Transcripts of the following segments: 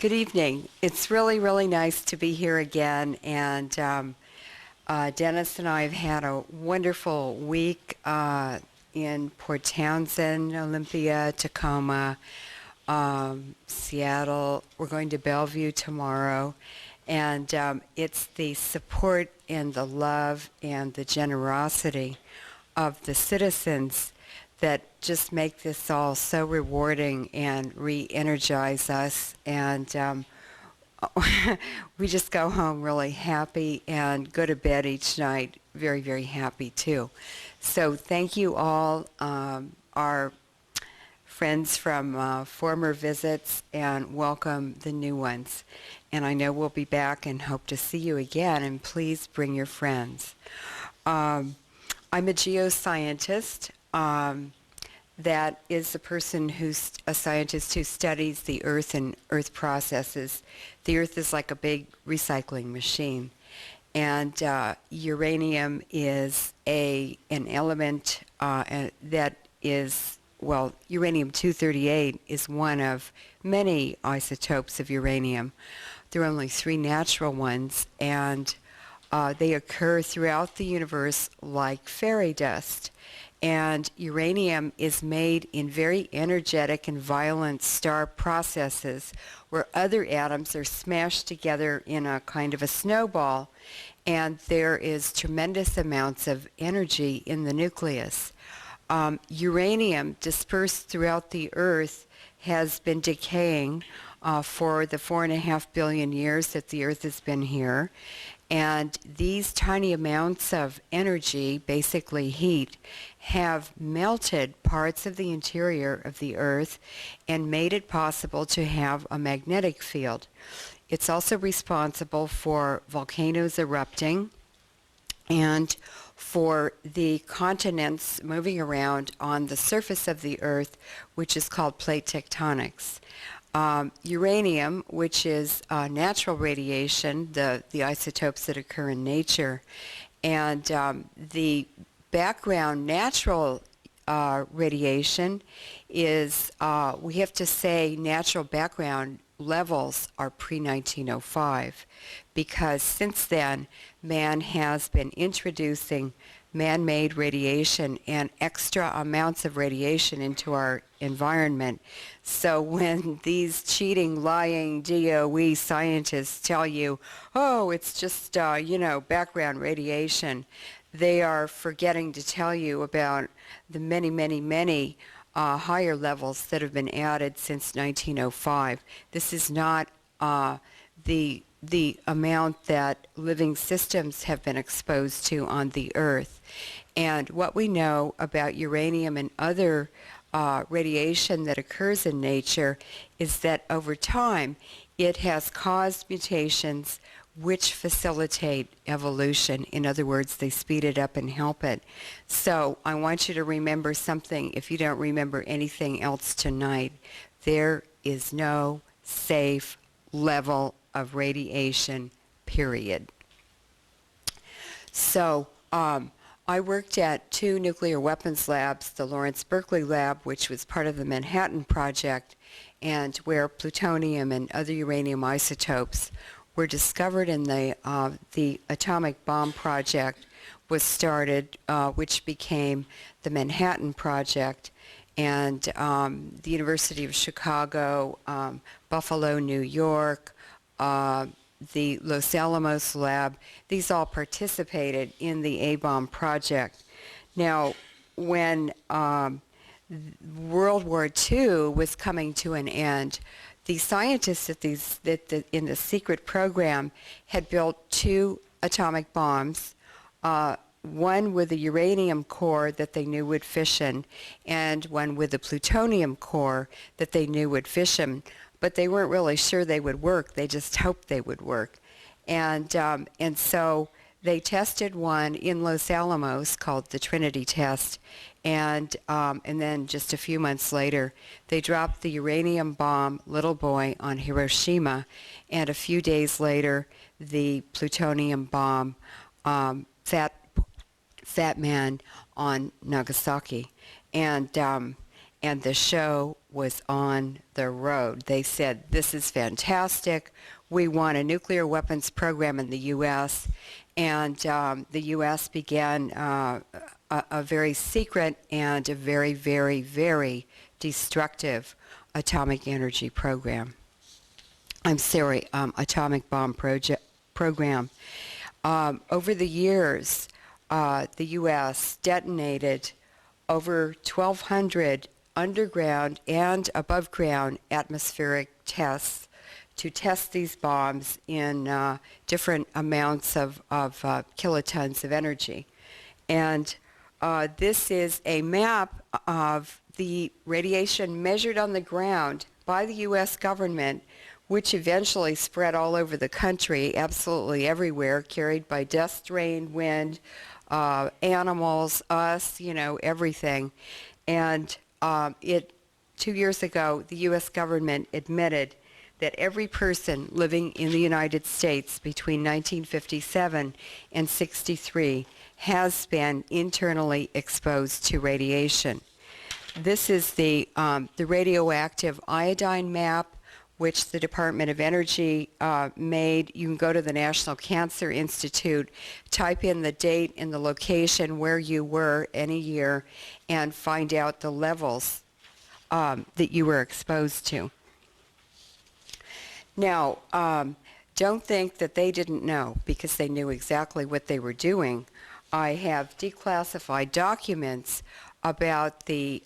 Good evening. It's really, really nice to be here again. And Dennis and I have had a wonderful week in Port Townsend, Olympia, Tacoma, Seattle. We're going to Bellevue tomorrow. And it's the support and the love and the generosity of the citizens that just make this all so rewarding and re-energize us. And we just go home really happy and go to bed each night very, very happy too. So thank you all, our friends from former visits, and welcome the new ones. And I know we'll be back and hope to see you again, and please bring your friends. I'm a geoscientist. That is a person who's a scientist who studies the Earth and Earth processes. The Earth is like a big recycling machine. And uranium is an element that is, well, uranium-238 is one of many isotopes of uranium. There are only 3 natural ones, and they occur throughout the universe like fairy dust. And uranium is made in very energetic and violent star processes where other atoms are smashed together in a kind of a snowball, and there is tremendous amounts of energy in the nucleus. Uranium dispersed throughout the Earth has been decaying for the 4.5 billion years that the Earth has been here. And these tiny amounts of energy, basically heat, have melted parts of the interior of the Earth and made it possible to have a magnetic field. It's also responsible for volcanoes erupting and for the continents moving around on the surface of the Earth, which is called plate tectonics. Uranium, which is natural radiation, the isotopes that occur in nature, and the background natural radiation is, we have to say, natural background levels are pre-1905, because since then man has been introducing man-made radiation and extra amounts of radiation into our environment. So when these cheating, lying DOE scientists tell you, oh, it's just, background radiation, they are forgetting to tell you about the many, many, many higher levels that have been added since 1905. This is not the amount that living systems have been exposed to on the Earth. And what we know about uranium and other radiation that occurs in nature is that over time it has caused mutations which facilitate evolution. In other words, they speed it up and help it. So I want you to remember something. If you don't remember anything else tonight, there is no safe level of radiation, period. So I worked at 2 nuclear weapons labs, the Lawrence Berkeley lab, which was part of the Manhattan Project, and where plutonium and other uranium isotopes were discovered, in the atomic bomb project was started, which became the Manhattan Project, and the University of Chicago, Buffalo, New York, the Los Alamos lab, these all participated in the A-bomb project. Now, when World War II was coming to an end, the scientists in the secret program had built 2 atomic bombs, one with a uranium core that they knew would fission, and one with a plutonium core that they knew would fission. But they weren't really sure they would work. They just hoped they would work. And so they tested one in Los Alamos called the Trinity Test, and then just a few months later, they dropped the uranium bomb, Little Boy, on Hiroshima, and a few days later, the plutonium bomb, Fat Man, on Nagasaki. And and the show was on the road. They said, this is fantastic. We want a nuclear weapons program in the U.S., and the U.S. began a very secret and a very, very, very destructive atomic energy program. I'm sorry, atomic bomb program. Over the years, the U.S. detonated over 1,200 underground and above ground atmospheric tests to test these bombs in different amounts of kilotons of energy. And this is a map of the radiation measured on the ground by the U.S. government, which eventually spread all over the country, absolutely everywhere, carried by dust, rain, wind, animals, us, everything. And 2 years ago, the U.S. government admitted that every person living in the United States between 1957 and 63 has been internally exposed to radiation. This is the Radioactive Iodine Map, which the Department of Energy made. You can go to the National Cancer Institute, type in the date and the location where you were any year, and find out the levels that you were exposed to. Now, don't think that they didn't know, because they knew exactly what they were doing. I have declassified documents about the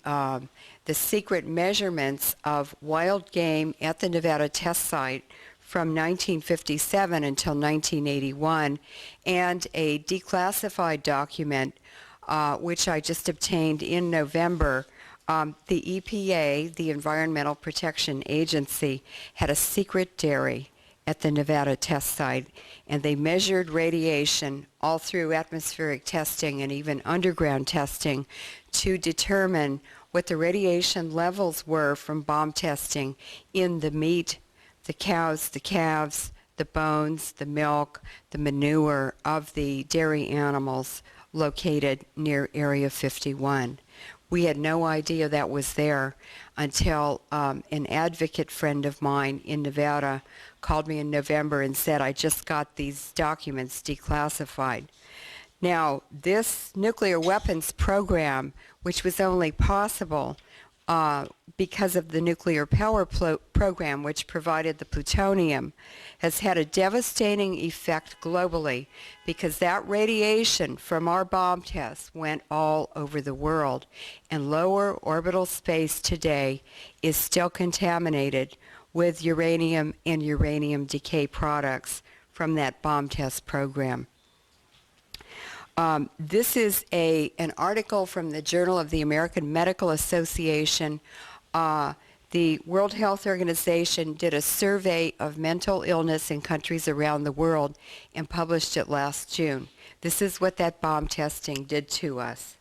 secret measurements of wild game at the Nevada test site from 1957 until 1981, and a declassified document which I just obtained in November. The EPA, the Environmental Protection Agency, had a secret dairy at the Nevada test site, and they measured radiation all through atmospheric testing and even underground testing to determine what the radiation levels were from bomb testing in the meat, the cows, the calves, the bones, the milk, the manure of the dairy animals located near Area 51. We had no idea that was there until an advocate friend of mine in Nevada called me in November and said, I just got these documents declassified. Now, this nuclear weapons program, which was only possible because of the nuclear power program, which provided the plutonium, has had a devastating effect globally, because that radiation from our bomb tests went all over the world, and lower orbital space today is still contaminated with uranium and uranium decay products from that bomb test program. This is an article from the Journal of the American Medical Association. The World Health Organization did a survey of mental illness in countries around the world and published it last June. This is what that bomb testing did to us.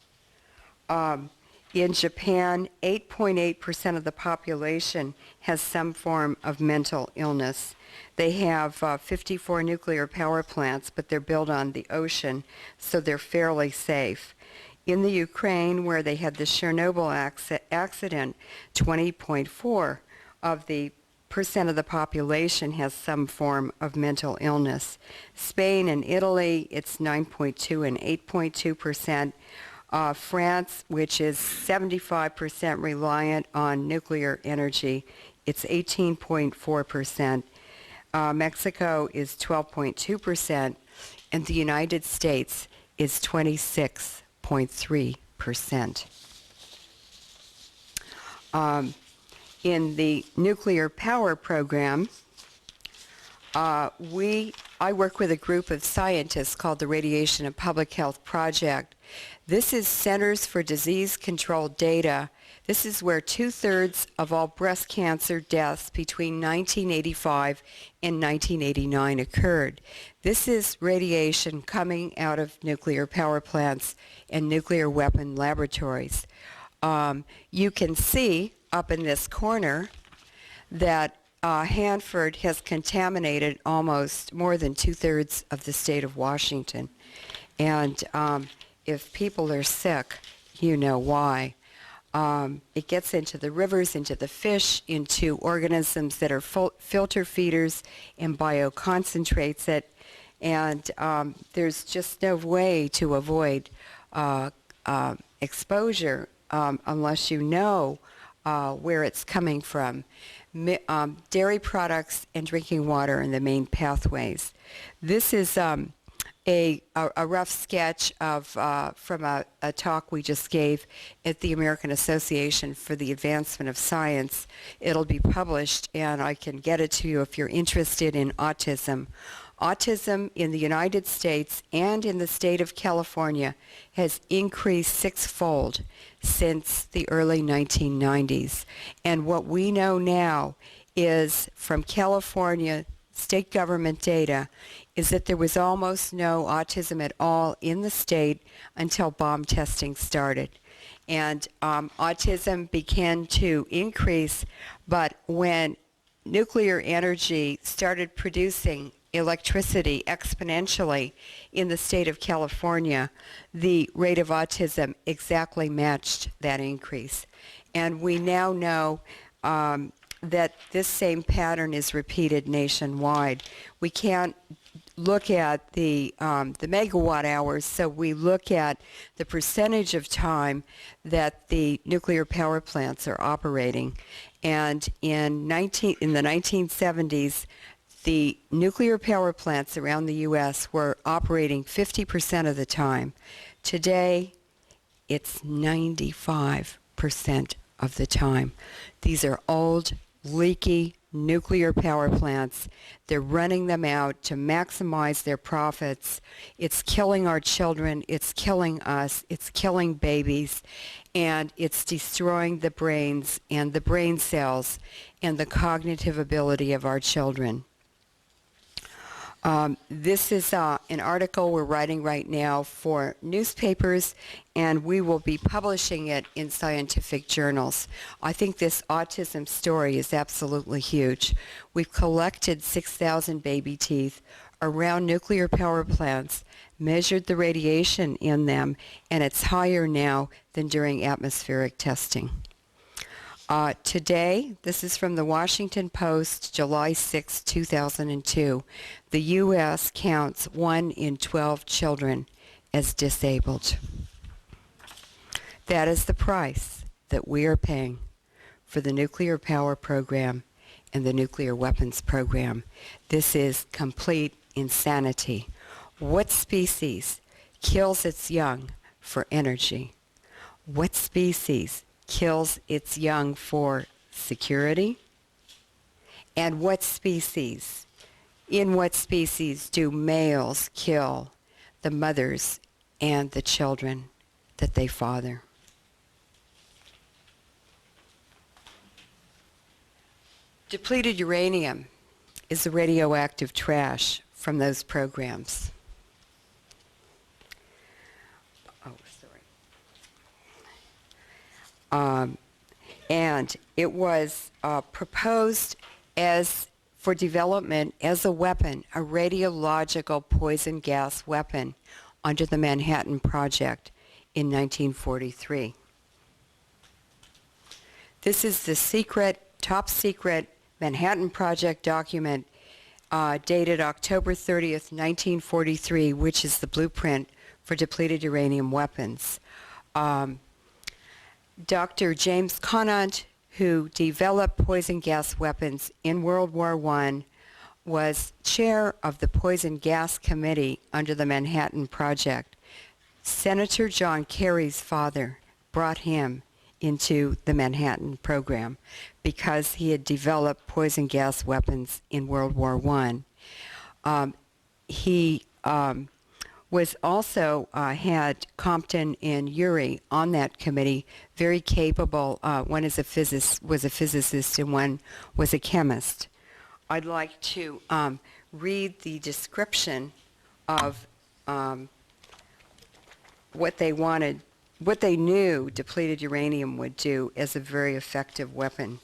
In Japan, 8.8% of the population has some form of mental illness. They have 54 nuclear power plants, but they're built on the ocean, so they're fairly safe. In the Ukraine, where they had the Chernobyl accident, 20.4% of the population has some form of mental illness. Spain and Italy, it's 9.2 and 8.2%. France, which is 75% reliant on nuclear energy, it's 18.4%. Mexico is 12.2%, and the United States is 26.3%. In the nuclear power program, I work with a group of scientists called the Radiation and Public Health Project. This is Centers for Disease Control data. This is where 2/3 of all breast cancer deaths between 1985 and 1989 occurred. This is radiation coming out of nuclear power plants and nuclear weapon laboratories. You can see up in this corner that Hanford has contaminated almost more than 2/3 of the state of Washington. And if people are sick, you know why. It gets into the rivers, into the fish, into organisms that are filter feeders, and bioconcentrates it. And there's just no way to avoid exposure unless you know where it's coming from. Dairy products and drinking water are the main pathways. This is a rough sketch of from a talk we just gave at the American Association for the Advancement of Science. It'll be published, and I can get it to you if you're interested in autism. Autism in the United States and in the state of California has increased sixfold since the early 1990s. And what we know now is from California state government data is that there was almost no autism at all in the state until bomb testing started. And autism began to increase, but when nuclear energy started producing electricity exponentially in the state of California, the rate of autism exactly matched that increase. And we now know that this same pattern is repeated nationwide. We can't look at the megawatt hours, so we look at the percentage of time that the nuclear power plants are operating. And in the 1970s, the nuclear power plants around the U.S. were operating 50% of the time. Today, it's 95% of the time. These are old, leaky nuclear power plants. They're running them out to maximize their profits. It's killing our children. It's killing us. It's killing babies. And it's destroying the brains and the brain cells and the cognitive ability of our children. This is an article we're writing right now for newspapers, and we will be publishing it in scientific journals. I think this autism story is absolutely huge. We've collected 6,000 baby teeth around nuclear power plants, measured the radiation in them, and it's higher now than during atmospheric testing. Today, this is from the Washington Post, July 6, 2002. The U.S. counts 1 in 12 children as disabled. That is the price that we are paying for the nuclear power program and the nuclear weapons program. This is complete insanity. What species kills its young for energy? What species kills its young for security? And in what species do males kill the mothers and the children that they father? Depleted uranium is the radioactive trash from those programs. And it was proposed for development as a weapon, a radiological poison gas weapon under the Manhattan Project in 1943. This is the top secret Manhattan Project document dated October 30th, 1943, which is the blueprint for depleted uranium weapons. Dr. James Conant, who developed poison gas weapons in World War I, was chair of the Poison Gas Committee under the Manhattan Project. Senator John Kerry's father brought him into the Manhattan program because he had developed poison gas weapons in World War I. He was also had Compton and Urey on that committee, very capable. One was a physicist and one was a chemist. I'd like to read the description of what they knew depleted uranium would do as a very effective weapon.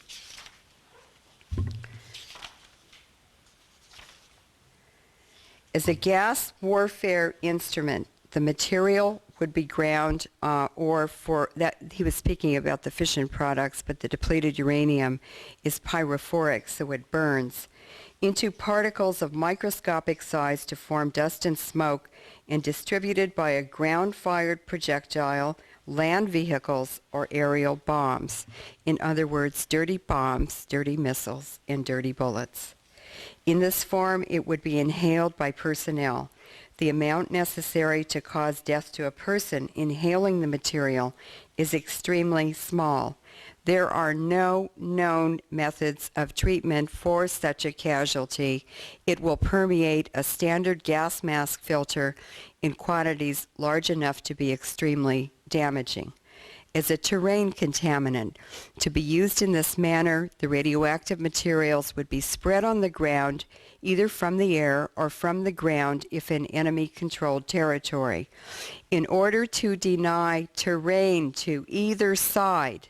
As a gas warfare instrument, the material would be ground, or for that, he was speaking about the fission products, but the depleted uranium is pyrophoric, so it burns, into particles of microscopic size to form dust and smoke, and distributed by a ground-fired projectile, land vehicles, or aerial bombs. In other words, dirty bombs, dirty missiles, and dirty bullets. In this form, it would be inhaled by personnel. The amount necessary to cause death to a person inhaling the material is extremely small. There are no known methods of treatment for such a casualty. It will permeate a standard gas mask filter in quantities large enough to be extremely damaging. As a terrain contaminant, to be used in this manner, the radioactive materials would be spread on the ground, either from the air or from the ground if in enemy-controlled territory. In order to deny terrain to either side,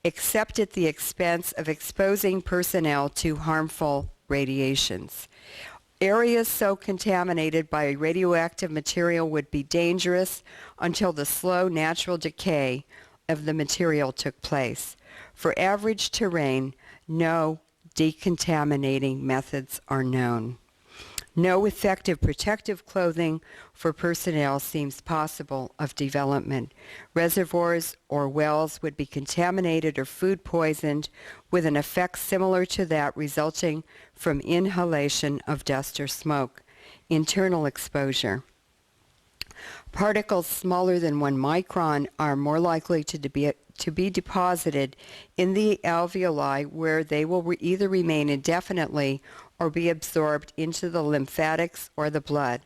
except at the expense of exposing personnel to harmful radiations. Areas so contaminated by radioactive material would be dangerous until the slow natural decay of the material took place. For average terrain, no decontaminating methods are known. No effective protective clothing for personnel seems possible of development. Reservoirs or wells would be contaminated or food poisoned, with an effect similar to that resulting from inhalation of dust or smoke. Internal exposure. Particles smaller than 1 micron are more likely to be deposited in the alveoli, where they will either remain indefinitely or be absorbed into the lymphatics or the blood.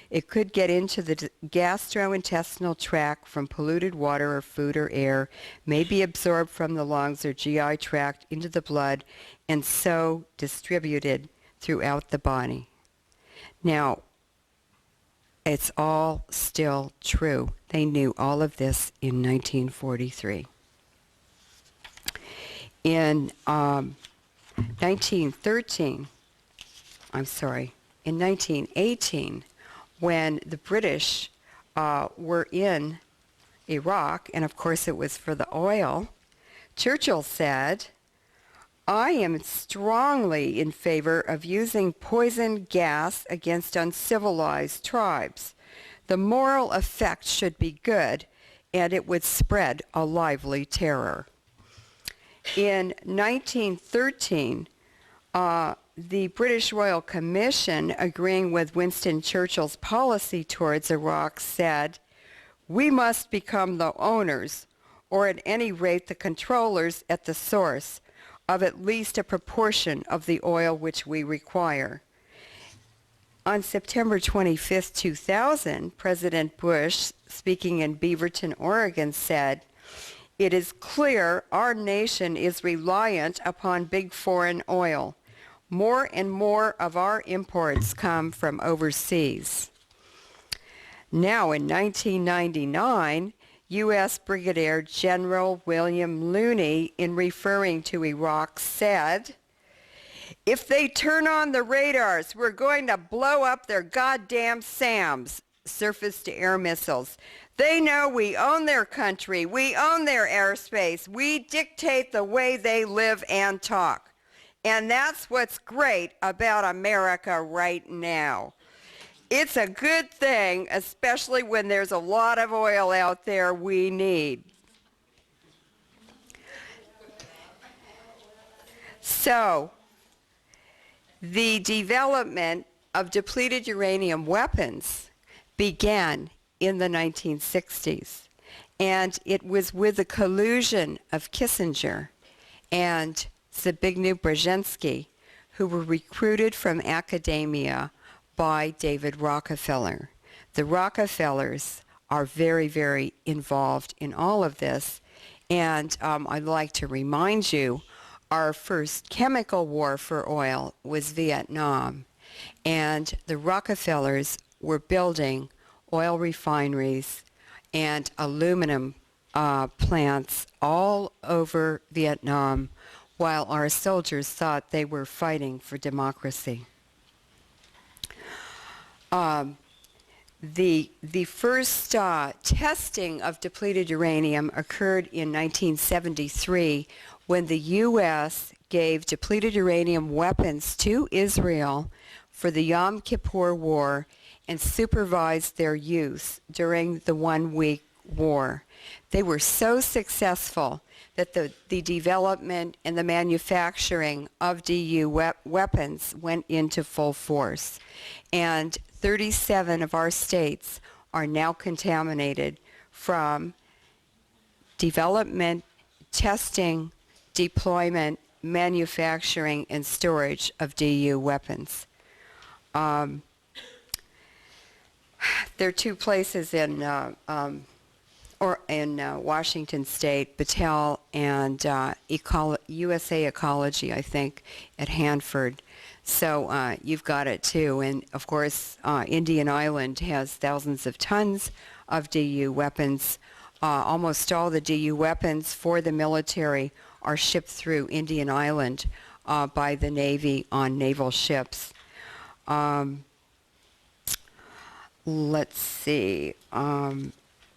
It could get into the gastrointestinal tract from polluted water or food or air, may be absorbed from the lungs or GI tract into the blood, and so distributed throughout the body. Now, it's all still true. They knew all of this in 1943. In 1918, when the British were in Iraq, and of course it was for the oil, Churchill said, "I am strongly in favor of using poison gas against uncivilized tribes. The moral effect should be good, and it would spread a lively terror." In 1913, the British Royal Commission, agreeing with Winston Churchill's policy towards Iraq, said, "We must become the owners, or at any rate the controllers at the source, of at least a proportion of the oil which we require." On September 25, 2000, President Bush, speaking in Beaverton, Oregon, said, "It is clear our nation is reliant upon big foreign oil. More and more of our imports come from overseas." Now, in 1999, U.S. Brigadier General William Looney, in referring to Iraq, said, "If they turn on the radars, we're going to blow up their goddamn SAMs, surface-to-air missiles. They know we own their country, we own their airspace, we dictate the way they live and talk. And that's what's great about America right now. It's a good thing, especially when there's a lot of oil out there we need." So, the development of depleted uranium weapons began in the 1960s, and it was with the collusion of Kissinger and Zbigniew Brzezinski, who were recruited from academia by David Rockefeller. The Rockefellers are very, very involved in all of this, and I'd like to remind you, our first chemical war for oil was Vietnam, and the Rockefellers were building oil refineries and aluminum plants all over Vietnam, while our soldiers thought they were fighting for democracy. The first testing of depleted uranium occurred in 1973 when the U.S. gave depleted uranium weapons to Israel for the Yom Kippur War and supervised their use during the one-week war. They were so successful that the development and the manufacturing of DU weapons went into full force. And 37 of our states are now contaminated from development, testing, deployment, manufacturing, and storage of DU weapons. There are two places in Washington State, Battelle and USA Ecology, I think, at Hanford. So you've got it too. And of course, Indian Island has thousands of tons of DU weapons. Almost all the DU weapons for the military are shipped through Indian Island by the Navy on naval ships. Let's see.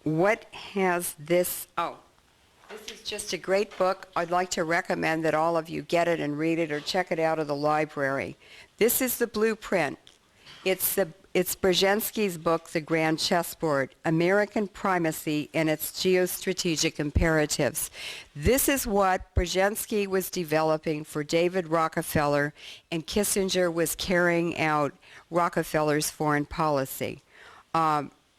What has this? Oh, this is just a great book. I'd like to recommend that all of you get it and read it or check it out of the library. This is the blueprint. It's Brzezinski's book, The Grand Chessboard, American Primacy and its Geostrategic Imperatives. This is what Brzezinski was developing for David Rockefeller, and Kissinger was carrying out Rockefeller's foreign policy.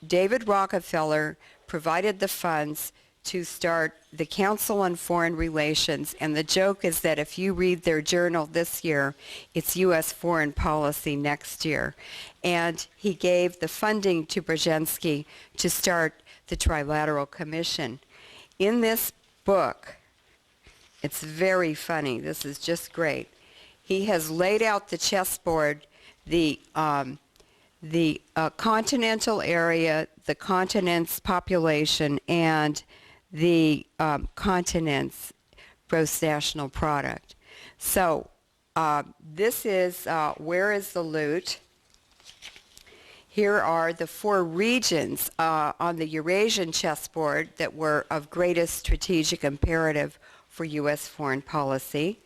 David Rockefeller provided the funds to start the Council on Foreign Relations, and the joke is that if you read their journal this year, it's U.S. foreign policy next year. And he gave the funding to Brzezinski to start the Trilateral Commission. In this book, it's very funny, this is just great, he has laid out the chessboard, the continental area, the continent's population, and the continent's gross national product. So this is where is the loot. Here are the four regions on the Eurasian chessboard that were of greatest strategic imperative for U.S. foreign policy.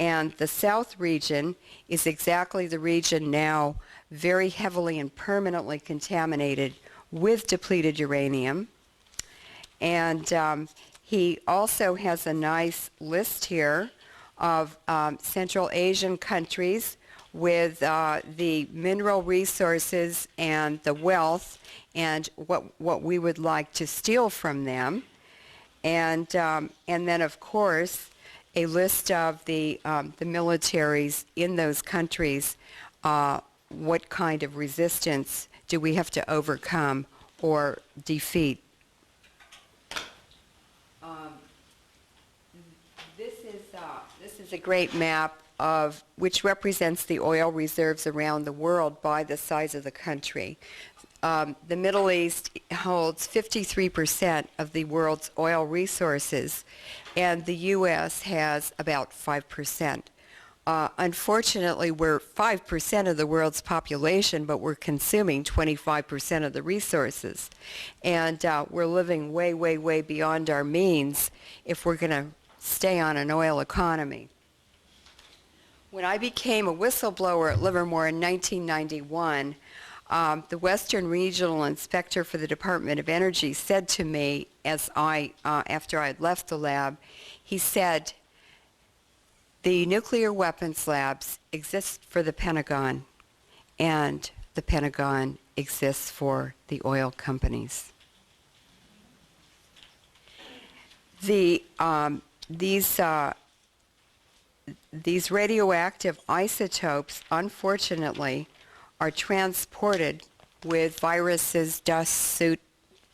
And the South region is exactly the region now very heavily and permanently contaminated with depleted uranium. And he also has a nice list here of Central Asian countries with the mineral resources and the wealth and what we would like to steal from them. And then, of course, a list of the militaries in those countries. What kind of resistance do we have to overcome or defeat? This is a great map of which represents the oil reserves around the world by the size of the country. The Middle East holds 53% of the world's oil resources, and the U.S. has about 5%. Unfortunately, we're 5% of the world's population, but we're consuming 25% of the resources. And we're living way, way, way beyond our means if we're going to stay on an oil economy. When I became a whistleblower at Livermore in 1991, the Western Regional Inspector for the Department of Energy said to me, after I had left the lab, he said, the nuclear weapons labs exist for the Pentagon, and the Pentagon exists for the oil companies. These radioactive isotopes, unfortunately, are transported with viruses, dust, soot,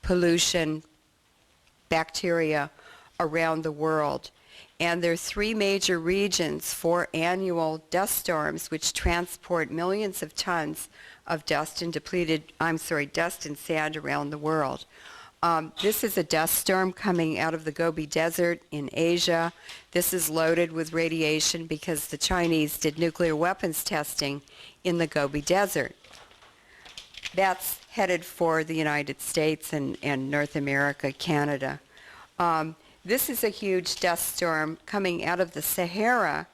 pollution, bacteria around the world. And there are three major regions for annual dust storms which transport millions of tons of dust and dust and sand around the world. This is a dust storm coming out of the Gobi Desert in Asia. This is loaded with radiation because the Chinese did nuclear weapons testing in the Gobi Desert. That's headed for the United States and North America, Canada. This is a huge dust storm coming out of the Sahara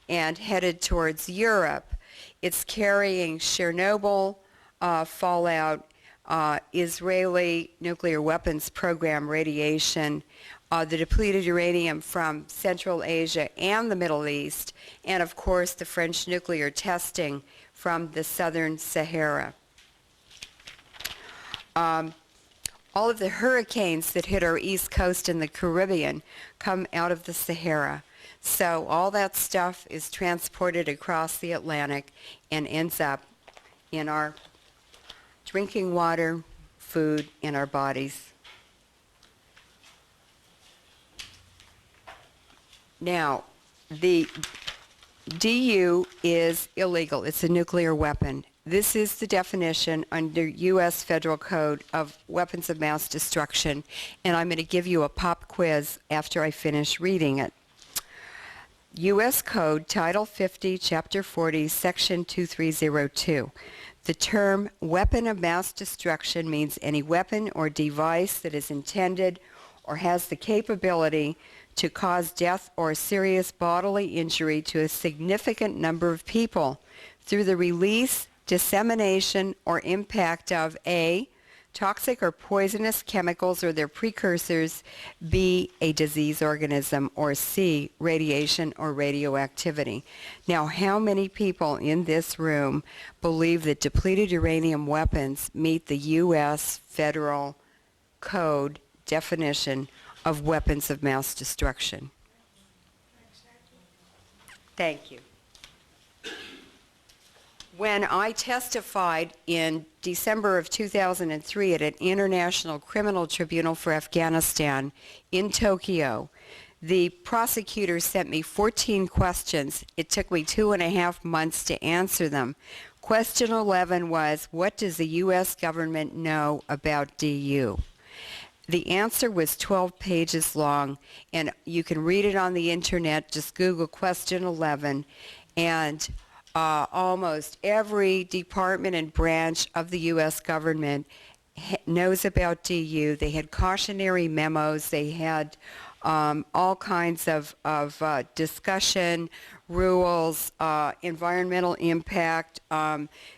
and headed towards Europe. It's carrying Chernobyl fallout, Israeli nuclear weapons program radiation, the depleted uranium from Central Asia and the Middle East, and of course the French nuclear testing from the southern Sahara. All of the hurricanes that hit our east coast and the Caribbean come out of the Sahara. So all that stuff is transported across the Atlantic and ends up in our drinking water, food, in our bodies. Now, the DU is illegal. It's a nuclear weapon. This is the definition under U.S. Federal Code of weapons of mass destruction, and I'm going to give you a pop quiz after I finish reading it. U.S. Code, Title 50, Chapter 40, Section 2302. The term weapon of mass destruction means any weapon or device that is intended or has the capability to cause death or serious bodily injury to a significant number of people through the release, dissemination, or impact of A, toxic or poisonous chemicals or their precursors, B, a disease organism, or C, radiation or radioactivity. Now, how many people in this room believe that depleted uranium weapons meet the U.S. Federal Code definition of weapons of mass destruction? Thank you. When I testified in December of 2003 at an International Criminal Tribunal for Afghanistan in Tokyo, the prosecutor sent me 14 questions. It took me 2.5 months to answer them. Question 11 was, what does the U.S. government know about DU? The answer was 12 pages long, and you can read it on the internet. Just Google question 11, and almost every department and branch of the U.S. government knows about DU. They had cautionary memos. They had all kinds of discussion, rules, environmental impact,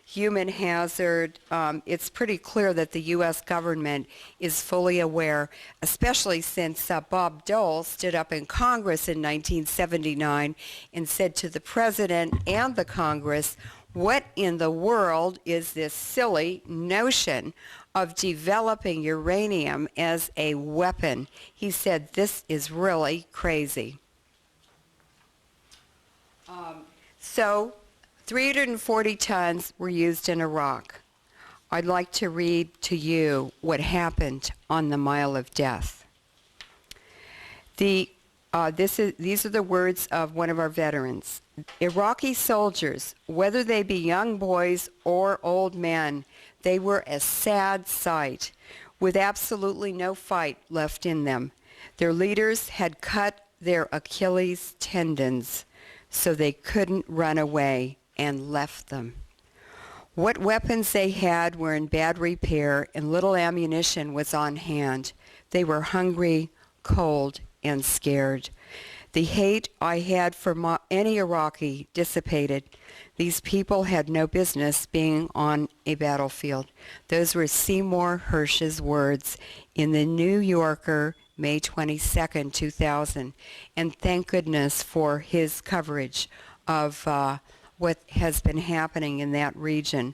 human hazard. It's pretty clear that the U.S. government is fully aware, especially since Bob Dole stood up in Congress in 1979 and said to the President and the Congress, what in the world is this silly notion of developing uranium as a weapon? He said, this is really crazy. So 340 tons were used in Iraq. I'd like to read to you what happened on the Mile of Death. These are the words of one of our veterans. Iraqi soldiers, whether they be young boys or old men, they were a sad sight, with absolutely no fight left in them. Their leaders had cut their Achilles tendons, so they couldn't run away, and left them. What weapons they had were in bad repair, and little ammunition was on hand. They were hungry, cold, and scared. The hate I had for any Iraqi dissipated. These people had no business being on a battlefield. Those were Seymour Hersh's words in the New Yorker, May 22nd, 2000. And thank goodness for his coverage of what has been happening in that region.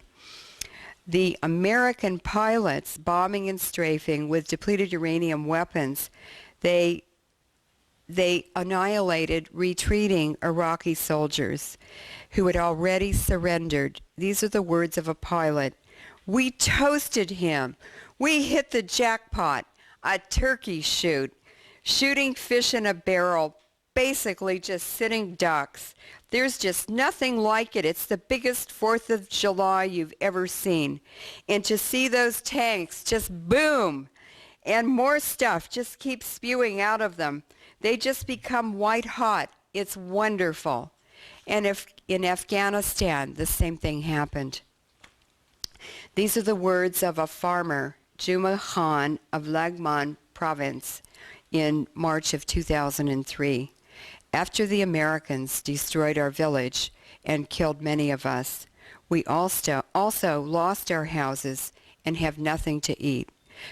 The American pilots bombing and strafing with depleted uranium weapons, they annihilated retreating Iraqi soldiers who had already surrendered. These are the words of a pilot. We toasted him. We hit the jackpot, a turkey shoot, shooting fish in a barrel, basically just sitting ducks. There's just nothing like it. It's the biggest 4th of July you've ever seen. And to see those tanks just boom, and more stuff just keeps spewing out of them. They just become white hot. It's wonderful. And if in Afghanistan, the same thing happened. These are the words of a farmer, Juma Khan of Lagman province, in March of 2003. After the Americans destroyed our village and killed many of us, we also lost our houses and have nothing to eat.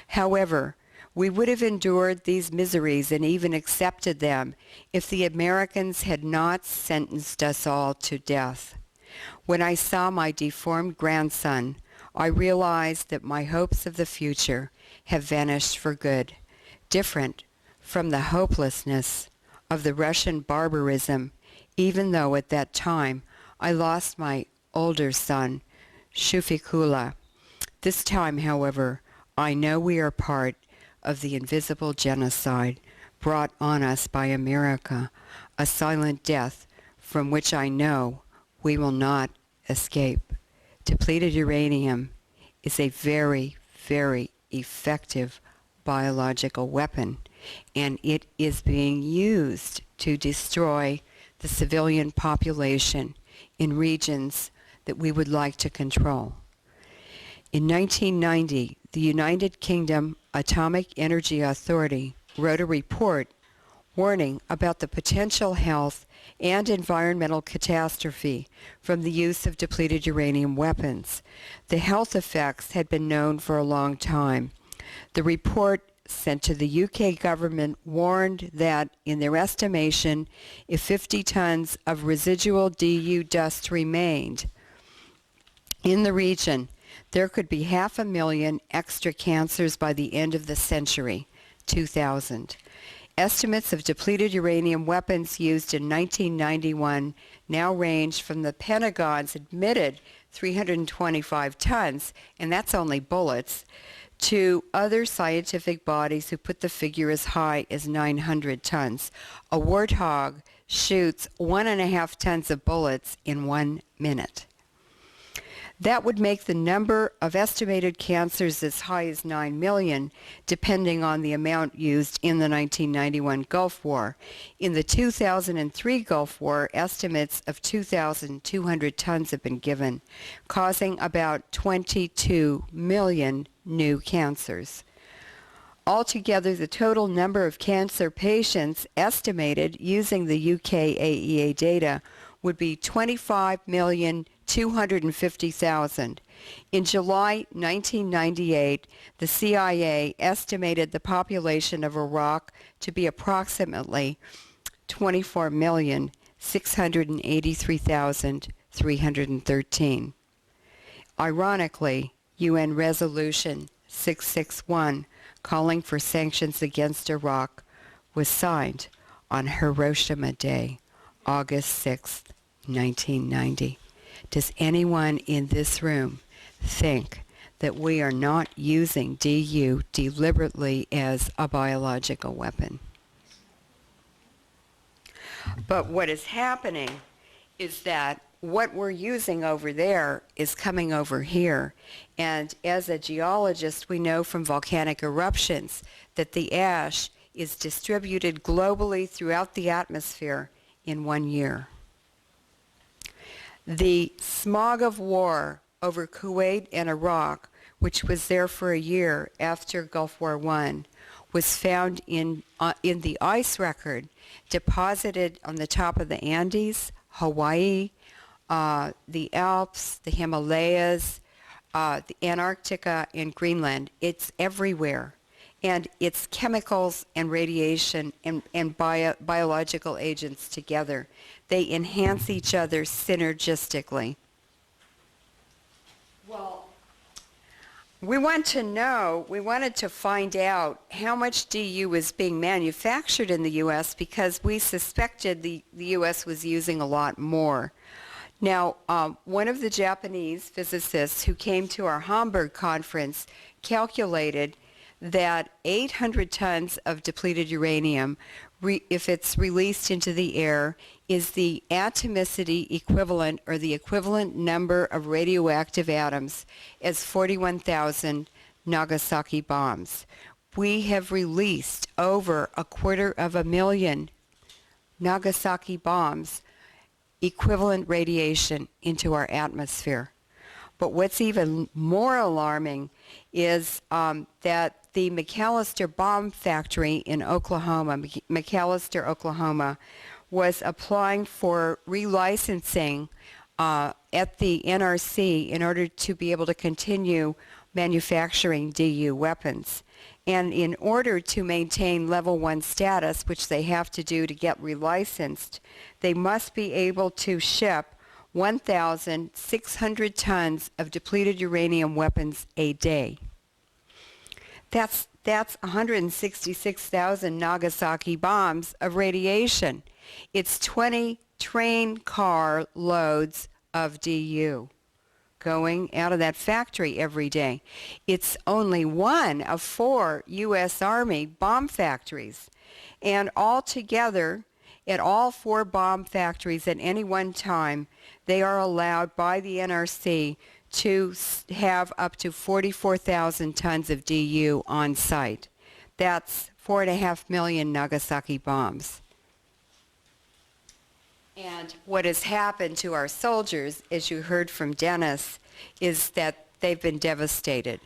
However, we would have endured these miseries and even accepted them if the Americans had not sentenced us all to death. When I saw my deformed grandson, I realized that my hopes of the future have vanished for good, different from the hopelessness of the Russian barbarism, even though at that time I lost my older son, Shufikula. This time, however, I know we are part of the invisible genocide brought on us by America, a silent death from which I know we will not escape. Depleted uranium is a very, very effective biological weapon, and it is being used to destroy the civilian population in regions that we would like to control. In 1990, the United Kingdom Atomic Energy Authority wrote a report warning about the potential health and environmental catastrophe from the use of depleted uranium weapons. The health effects had been known for a long time. The report sent to the UK government warned that, in their estimation, if 50 tons of residual DU dust remained in the region, there could be 500,000 extra cancers by the end of the century, 2000. Estimates of depleted uranium weapons used in 1991 now range from the Pentagon's admitted 325 tons, and that's only bullets, to other scientific bodies who put the figure as high as 900 tons. A warthog shoots 1.5 tons of bullets in 1 minute. That would make the number of estimated cancers as high as 9 million, depending on the amount used in the 1991 Gulf War. In the 2003 Gulf War, estimates of 2,200 tons have been given, causing about 22 million new cancers. Altogether, the total number of cancer patients estimated using the UK AEA data would be 25,250,000. In July 1998, the CIA estimated the population of Iraq to be approximately 24,683,313. Ironically, UN Resolution 661, calling for sanctions against Iraq, was signed on Hiroshima Day, August 6, 1990. Does anyone in this room think that we are not using DU deliberately as a biological weapon? But what is happening is that what we're using over there is coming over here. And as a geologist, we know from volcanic eruptions that the ash is distributed globally throughout the atmosphere in 1 year. The smog of war over Kuwait and Iraq, which was there for a year after Gulf War I, was found in the ice record deposited on the top of the Andes, Hawaii, the Alps, the Himalayas, the Antarctica, and Greenland. It's everywhere. And it's chemicals and radiation and biological agents together. They enhance each other synergistically. Well, we wanted to find out how much DU is being manufactured in the U.S. because we suspected the U.S. was using a lot more. Now, one of the Japanese physicists who came to our Hamburg conference calculated that 800 tons of depleted uranium, if it's released into the air, is the atomicity equivalent, or the equivalent number of radioactive atoms, as 41,000 Nagasaki bombs. We have released over 250,000 Nagasaki bombs, equivalent radiation, into our atmosphere. But what's even more alarming is that the McAllister bomb factory in Oklahoma, McAllister, Oklahoma, was applying for relicensing at the NRC in order to be able to continue manufacturing DU weapons. And in order to maintain level 1 status, which they have to do to get relicensed, they must be able to ship 1,600 tons of depleted uranium weapons a day. That's 166,000 Nagasaki bombs of radiation. It's 20 train car loads of DU going out of that factory every day. It's only one of 4 U.S. Army bomb factories. And altogether, at all 4 bomb factories at any one time, they are allowed by the NRC to have up to 44,000 tons of DU on site. That's 4.5 million Nagasaki bombs. And what has happened to our soldiers, as you heard from Dennis, is that they've been devastated.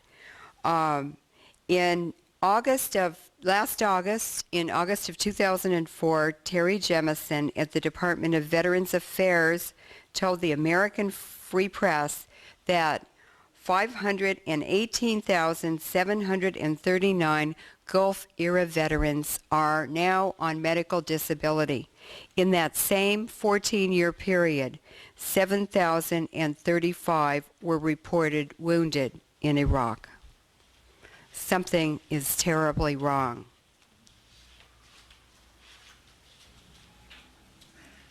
In August of 2004, Terry Jemison at the Department of Veterans Affairs told the American Free Press that 518,739 Gulf-era veterans are now on medical disability. In that same 14-year period, 7,035 were reported wounded in Iraq. Something is terribly wrong.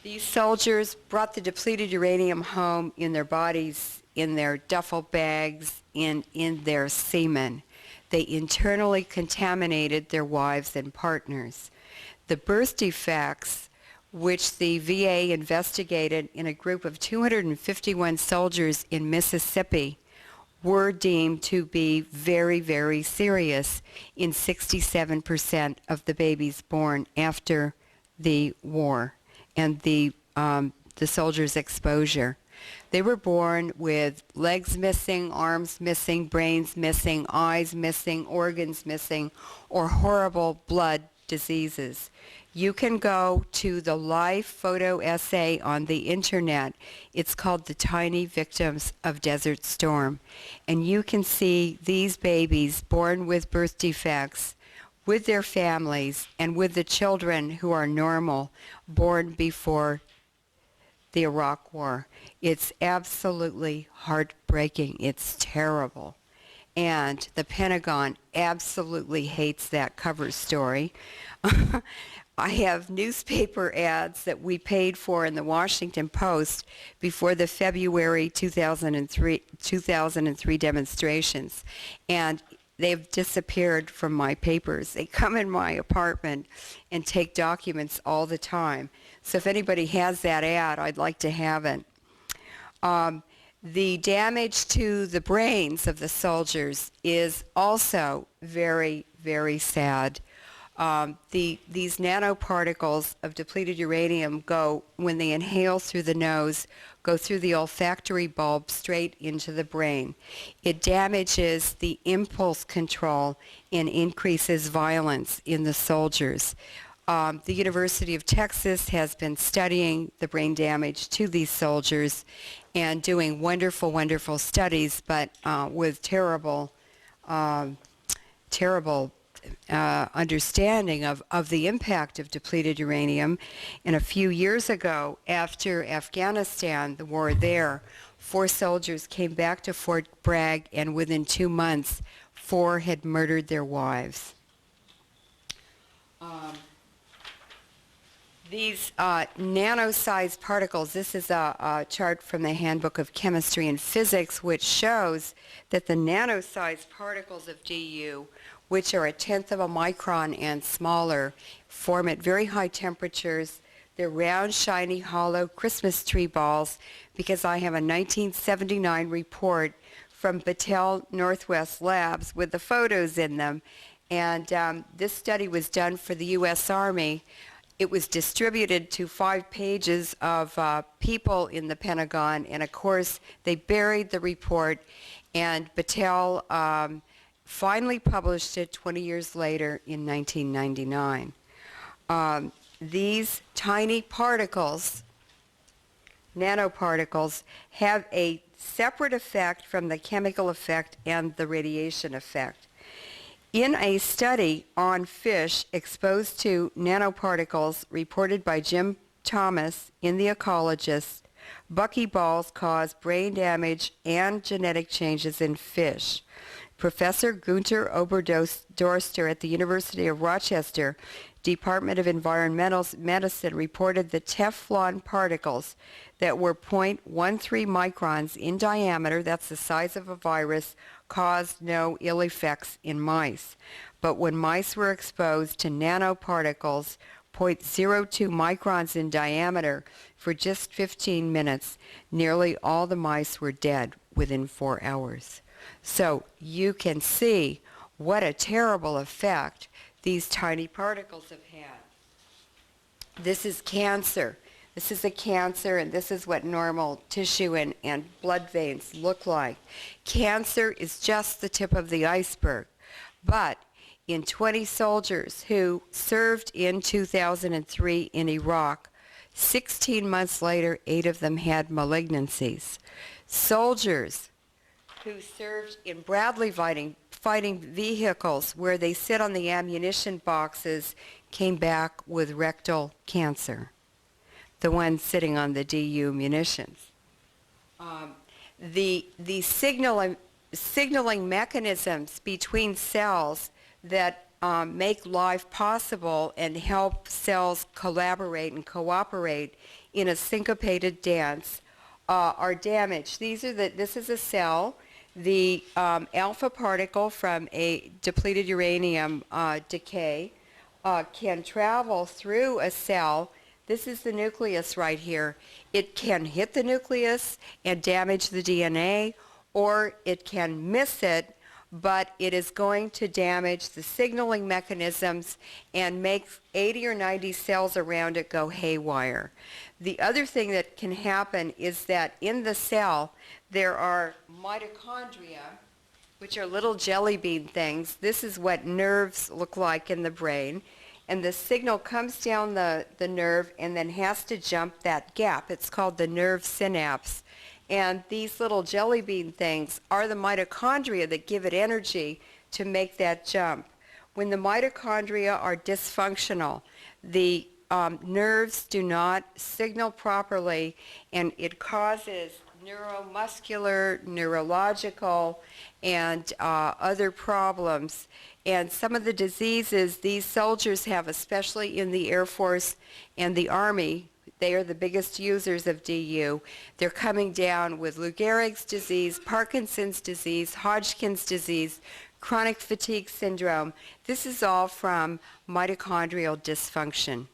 These soldiers brought the depleted uranium home in their bodies, in their duffel bags, in their semen. They internally contaminated their wives and partners. The birth defects, which the VA investigated in a group of 251 soldiers in Mississippi, were deemed to be very, very serious in 67% of the babies born after the war and the soldiers' exposure. They were born with legs missing, arms missing, brains missing, eyes missing, organs missing, or horrible blood diseases. You can go to the live photo essay on the internet. It's called The Tiny Victims of Desert Storm. And you can see these babies born with birth defects, with their families, and with the children who are normal, born before the Iraq War. It's absolutely heartbreaking. It's terrible. And the Pentagon absolutely hates that cover story. I have newspaper ads that we paid for in the Washington Post before the February 2003 demonstrations, and they've disappeared from my papers. They come in my apartment and take documents all the time. So if anybody has that ad, I'd like to have it. The damage to the brains of the soldiers is also very, very sad. These nanoparticles of depleted uranium go, when they inhale through the nose, go through the olfactory bulb straight into the brain. It damages the impulse control and increases violence in the soldiers. The University of Texas has been studying the brain damage to these soldiers and doing wonderful, wonderful studies, but with terrible understanding of the impact of depleted uranium. And a few years ago, after Afghanistan, the war there, 4 soldiers came back to Fort Bragg, and within 2 months, 4 had murdered their wives. These nano-sized particles, this is a chart from the Handbook of Chemistry and Physics, which shows that the nano-sized particles of DU, which are 1/10 of a micron and smaller, form at very high temperatures. They're round, shiny, hollow Christmas tree balls, because I have a 1979 report from Battelle Northwest Labs with the photos in them. And this study was done for the U.S. Army It was distributed to 5 pages of people in the Pentagon, and of course they buried the report, and Battelle finally published it 20 years later in 1999. These tiny particles, nanoparticles, have a separate effect from the chemical effect and the radiation effect. In a study on fish exposed to nanoparticles reported by Jim Thomas in The Ecologist, buckyballs cause brain damage and genetic changes in fish. Professor Gunther Oberdorster at the University of Rochester, Department of Environmental Medicine, reported that Teflon particles that were 0.13 microns in diameter, that's the size of a virus, caused no ill effects in mice. But when mice were exposed to nanoparticles 0.02 microns in diameter for just 15 minutes, nearly all the mice were dead within 4 hours. So you can see what a terrible effect these tiny particles have had. This is cancer. This is a cancer, and this is what normal tissue and blood veins look like. Cancer is just the tip of the iceberg. But in 20 soldiers who served in 2003 in Iraq, 16 months later, 8 of them had malignancies. Soldiers who served in Bradley fighting vehicles where they sit on the ammunition boxes came back with rectal cancer. The ones sitting on the DU munitions. The signaling mechanisms between cells that make life possible and help cells collaborate and cooperate in a syncopated dance are damaged. This is a cell. The alpha particle from a depleted uranium decay can travel through a cell. This is the nucleus right here. It can hit the nucleus and damage the DNA, or it can miss it, but it is going to damage the signaling mechanisms and make 80 or 90 cells around it go haywire. The other thing that can happen is that in the cell there are mitochondria, which are little jelly bean things. This is what nerves look like in the brain. And the signal comes down the nerve and then has to jump that gap. It's called the nerve synapse. And these little jelly bean things are the mitochondria that give it energy to make that jump. When the mitochondria are dysfunctional, the nerves do not signal properly, and it causes neuromuscular, neurological, and other problems. And some of the diseases these soldiers have, especially in the Air Force and the Army, they are the biggest users of DU. They're coming down with Lou Gehrig's disease, Parkinson's disease, Hodgkin's disease, chronic fatigue syndrome. This is all from mitochondrial dysfunction.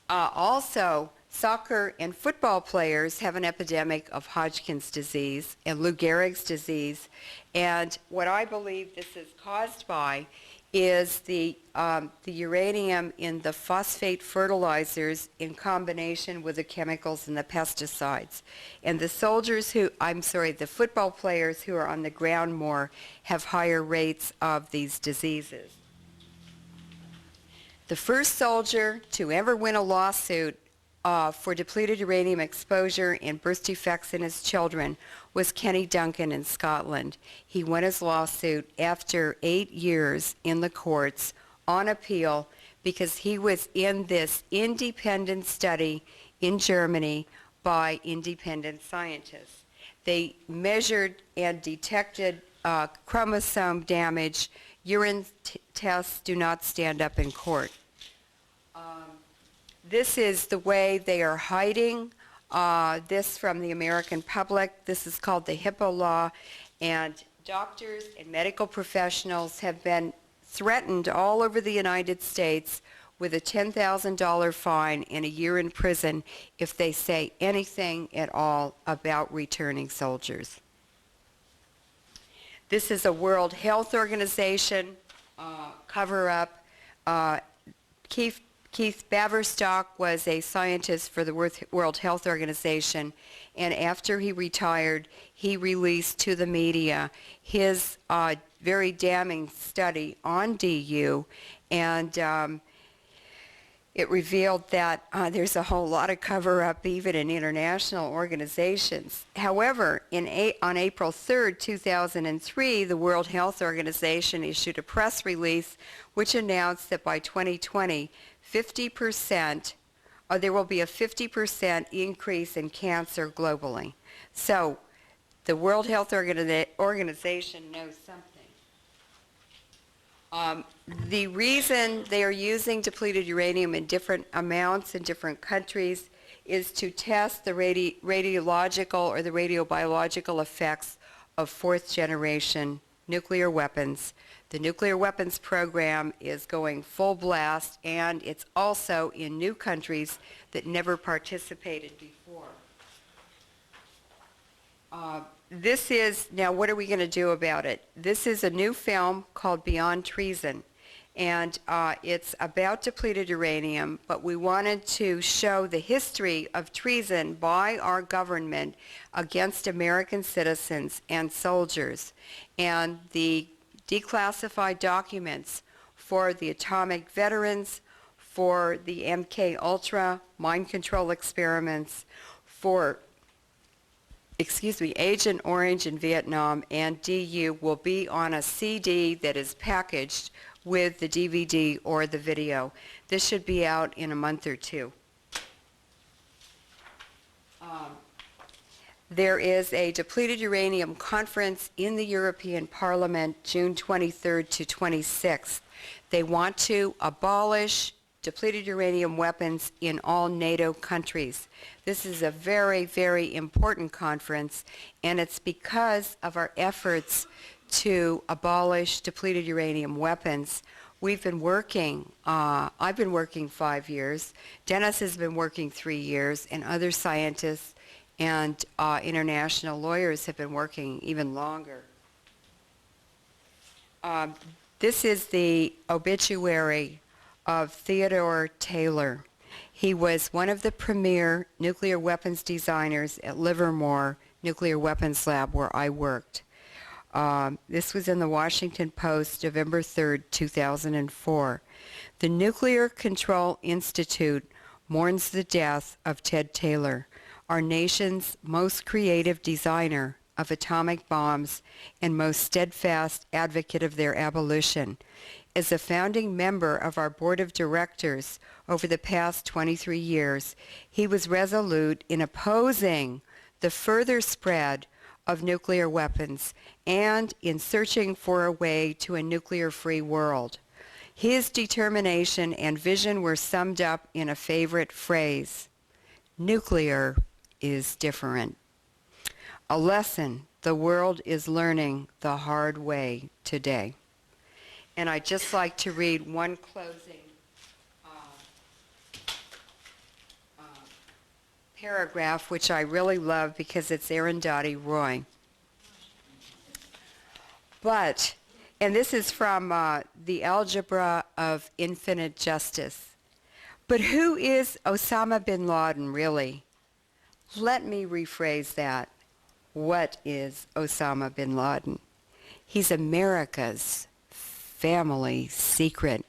Also, soccer and football players have an epidemic of Hodgkin's disease and Lou Gehrig's disease. And what I believe this is caused by is the uranium in the phosphate fertilizers in combination with the chemicals and the pesticides. And the football players who are on the ground more have higher rates of these diseases. The first soldier to ever win a lawsuit for depleted uranium exposure and birth defects in his children was Kenny Duncan in Scotland. He won his lawsuit after 8 years in the courts on appeal because he was in this independent study in Germany by independent scientists. They measured and detected chromosome damage. Urine tests do not stand up in court. This is the way they are hiding this from the American public. This is called the HIPAA law, and doctors and medical professionals have been threatened all over the United States with a $10,000 fine and a year in prison if they say anything at all about returning soldiers. This is a World Health Organization cover-up. Keith Baverstock was a scientist for the World Health Organization, and after he retired, he released to the media his very damning study on DU, and it revealed that there's a whole lot of cover-up even in international organizations. However, on April 3rd, 2003, the World Health Organization issued a press release which announced that by 2020, there will be a 50% increase in cancer globally. So the World Health Organization knows something. The reason they are using depleted uranium in different amounts in different countries is to test the radiological or the radiobiological effects of fourth-generation nuclear weapons. The nuclear weapons program is going full blast, and it's also in new countries that never participated before. Now what are we going to do about it? This is a new film called Beyond Treason, and it's about depleted uranium, but we wanted to show the history of treason by our government against American citizens and soldiers, and the declassified documents for the atomic veterans, for the MK Ultra mind control experiments, for Agent Orange in Vietnam, and DU will be on a CD that is packaged with the DVD or the video. This should be out in a month or two. There is a depleted uranium conference in the European Parliament June 23rd to 26th. They want to abolish depleted uranium weapons in all NATO countries. This is a very, very important conference, and it's because of our efforts to abolish depleted uranium weapons. We've been working, I've been working 5 years, Dennis has been working 3 years, and other scientists and international lawyers have been working even longer. This is the obituary of Theodore Taylor. He was one of the premier nuclear weapons designers at Livermore Nuclear Weapons Lab, where I worked. This was in the Washington Post, November 3rd, 2004. The Nuclear Control Institute mourns the death of Ted Taylor, our nation's most creative designer of atomic bombs and most steadfast advocate of their abolition. As a founding member of our board of directors over the past 23 years, he was resolute in opposing the further spread of nuclear weapons and in searching for a way to a nuclear-free world. His determination and vision were summed up in a favorite phrase: nuclear is different. A lesson the world is learning the hard way today. And I'd just like to read one closing paragraph, which I really love because it's Arundhati Roy. But, and this is from The Algebra of Infinite Justice. But who is Osama bin Laden, really? Let me rephrase that. What is Osama bin Laden? He's America's family secret.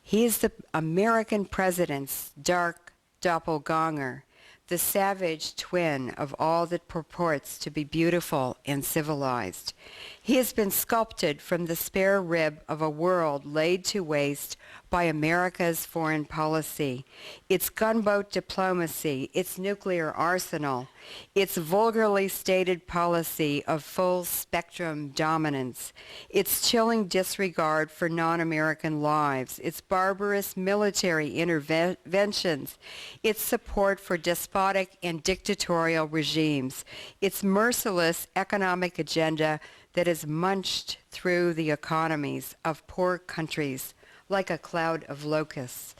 He is the American president's dark doppelganger, the savage twin of all that purports to be beautiful and civilized. He has been sculpted from the spare rib of a world laid to waste by America's foreign policy, its gunboat diplomacy, its nuclear arsenal, its vulgarly stated policy of full-spectrum dominance, its chilling disregard for non-American lives, its barbarous military interventions, its support for despotic and dictatorial regimes, its merciless economic agenda that has munched through the economies of poor countries like a cloud of locusts.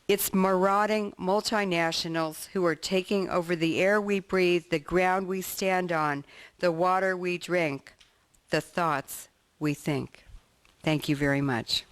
It's marauding multinationals who are taking over the air we breathe, the ground we stand on, the water we drink, the thoughts we think. Thank you very much.